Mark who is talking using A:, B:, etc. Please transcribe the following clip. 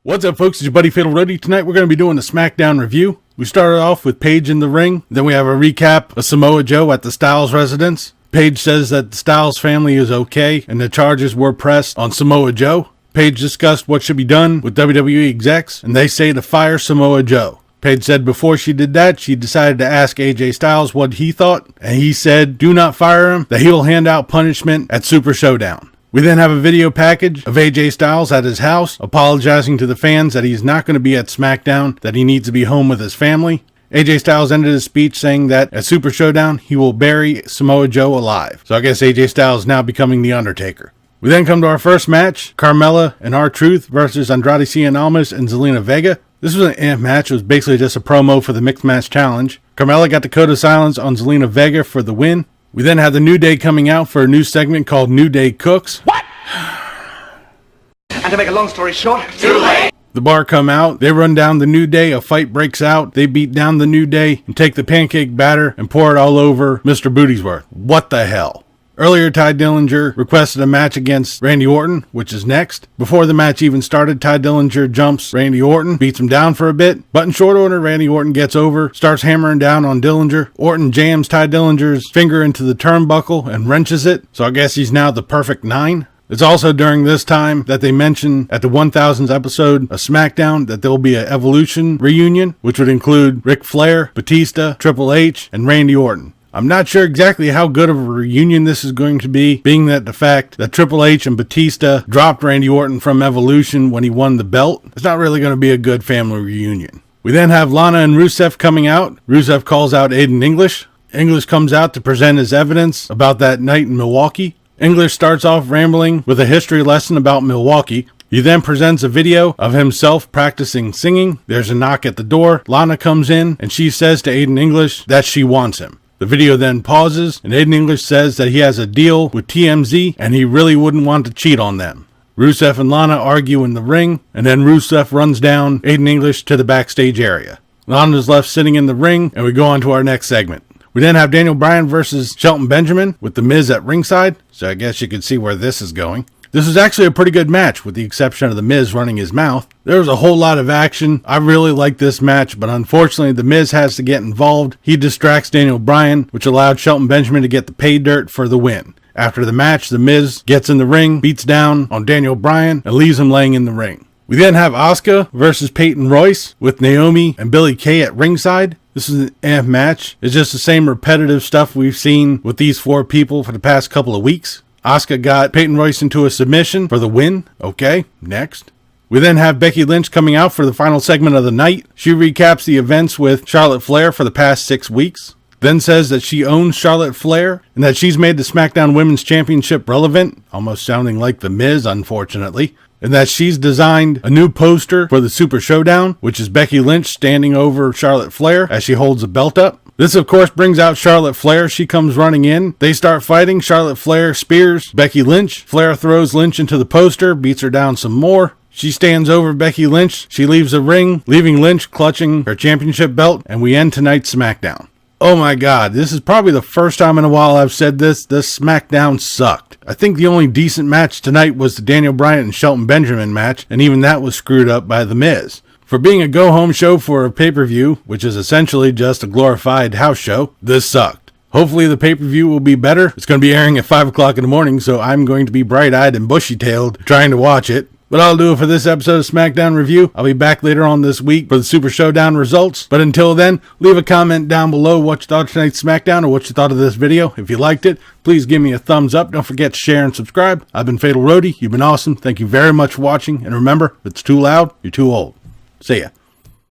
A: What's up, folks? It's your buddy Fatalroadie. Tonight we're going to be doing a Smackdown review. We started off with Paige in the ring. Then we have a recap of Samoa Joe at the Styles residence. Paige says that the Styles family is okay and the charges were pressed on Samoa Joe. Paige discussed what should be done with WWE execs, and they say to fire Samoa Joe. Paige said before she did that, she decided to ask AJ Styles what he thought, and he said do not fire him, that he will hand out punishment at Super Showdown. We then have a video package of AJ Styles at his house, apologizing to the fans that he's not going to be at SmackDown, that he needs to be home with his family. AJ Styles ended his speech saying that at Super Showdown, he will bury Samoa Joe alive. So I guess AJ Styles is now becoming The Undertaker. We then come to our first match, Carmella and R-Truth versus Andrade Cien Almas and Zelina Vega. This was an amp match. It was basically just a promo for the Mixed Match Challenge. Carmella got the code of silence on Zelina Vega for the win. We then have the New Day coming out for a new segment called New Day Cooks.
B: What? And to make a long story short, too late.
A: The Bar come out, they run down the New Day, a fight breaks out, they beat down the New Day and take the pancake batter and pour it all over Mr. Booty'sworth. What the hell? Earlier, Ty Dillinger requested a match against Randy Orton, which is next. Before the match even started, Ty Dillinger jumps Randy Orton, beats him down for a bit, but in short order, Randy Orton gets over, starts hammering down on Dillinger. Orton jams Ty Dillinger's finger into the turnbuckle and wrenches it, so I guess he's now the perfect 9. It's also during this time that they mention at the 1000th episode of SmackDown that there will be an Evolution reunion, which would include Ric Flair, Batista, Triple H, and Randy Orton. I'm not sure exactly how good of a reunion this is going to be, being that the fact that Triple H and Batista dropped Randy Orton from Evolution when he won the belt. It's not really going to be a good family reunion. We then have Lana and Rusev coming out. Rusev calls out Aiden English. English comes out to present his evidence about that night in Milwaukee. English starts off rambling with a history lesson about Milwaukee. He then presents a video of himself practicing singing. There's a knock at the door. Lana comes in and she says to Aiden English that she wants him. The video then pauses, and Aiden English says that he has a deal with TMZ, and he really wouldn't want to cheat on them. Rusev and Lana argue in the ring, and then Rusev runs down Aiden English to the backstage area. Lana's left sitting in the ring, and we go on to our next segment. We then have Daniel Bryan versus Shelton Benjamin with The Miz at ringside, so I guess you can see where this is going. This was actually a pretty good match, with the exception of The Miz running his mouth. There was a whole lot of action. I really liked this match, but unfortunately The Miz has to get involved. He distracts Daniel Bryan, which allowed Shelton Benjamin to get the pay dirt for the win. After the match, The Miz gets in the ring, beats down on Daniel Bryan, and leaves him laying in the ring. We then have Asuka versus Peyton Royce with Naomi and Billie Kay at ringside. This is an amp match. It's just the same repetitive stuff we've seen with these 4 people for the past couple of weeks. Asuka got Peyton Royce into a submission for the win. Okay, next. We then have Becky Lynch coming out for the final segment of the night. She recaps the events with Charlotte Flair for the past 6 weeks. Then says that she owns Charlotte Flair and that she's made the SmackDown Women's Championship relevant, almost sounding like The Miz, unfortunately. And that she's designed a new poster for the Super Showdown, which is Becky Lynch standing over Charlotte Flair as she holds the belt up. This, of course, brings out Charlotte Flair. She comes running in. They start fighting. Charlotte Flair spears Becky Lynch. Flair throws Lynch into the poster, beats her down some more. She stands over Becky Lynch. She leaves the ring, leaving Lynch clutching her championship belt, and we end tonight's SmackDown. Oh my God, this is probably the first time in a while I've said this. This SmackDown sucked. I think the only decent match tonight was the Daniel Bryan and Shelton Benjamin match, and even that was screwed up by The Miz. For being a go-home show for a pay-per-view, which is essentially just a glorified house show, this sucked. Hopefully the pay-per-view will be better. It's going to be airing at 5 o'clock in the morning, so I'm going to be bright-eyed and bushy-tailed trying to watch it. But I'll do it for this episode of SmackDown Review. I'll be back later on this week for the Super Showdown results. But until then, leave a comment down below what you thought of tonight's SmackDown or what you thought of this video. If you liked it, please give me a thumbs up. Don't forget to share and subscribe. I've been Fatalroadie. You've been awesome. Thank you very much for watching. And remember, if it's too loud, you're too old. See ya.